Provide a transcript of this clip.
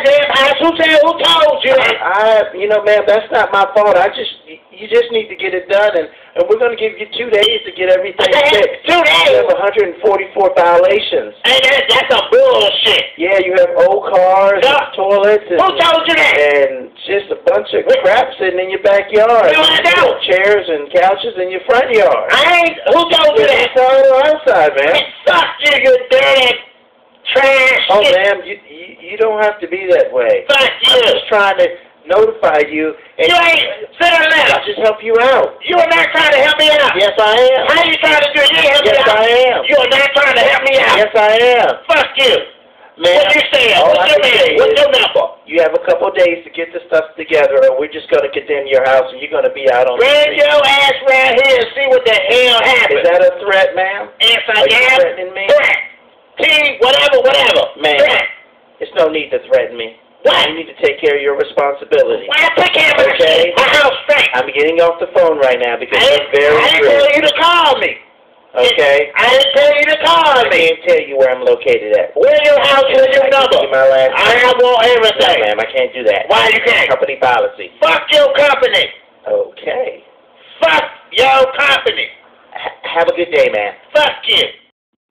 goddamn house. Who told you that? You know, ma'am, that's not my fault. You just need to get it done, and we're going to give you 2 days to get everything fixed. 2 days? You have 144 violations. Hey, that's some bullshit. Yeah, you have old cars, and toilets, and, who told you that? And just a bunch of crap sitting in your backyard. No, I don't. Chairs and couches in your front yard. Who told you that? Inside or outside, man? Fuck you, you dirty trash. Oh, ma'am, you don't have to be that way. Fuck you. I'm just trying to notify you. And you ain't send a letter. I'll just help you out. You are not trying to help me out. Yes, I am. How you trying to do it? You ain't help me out. Yes, I am. You are not trying to help me out. Yes, I am. Fuck you. Man, what you saying? What's your name? What's your number? You have a couple of days to get the stuff together, or we're just going to condemn your house, and you're going to be out on the street. Bring your ass right here and see what the hell happened. Is that a threat, ma'am? Yes, I Are you am. threatening me? Threat. Whatever. Man, threat. There's no need to threaten me. What? You need to take care of your responsibility. Why take care of my house straight? I'm getting off the phone right now because you're very I didn't tell you to call me. Okay? I didn't tell you to call me. I can't tell you where I'm located at. Where's your house and your number? My last I want everything. No, ma'am, I can't do that. Why you can't? Company policy. Fuck your company. Okay. Fuck your company. Have a good day, man. Fuck you.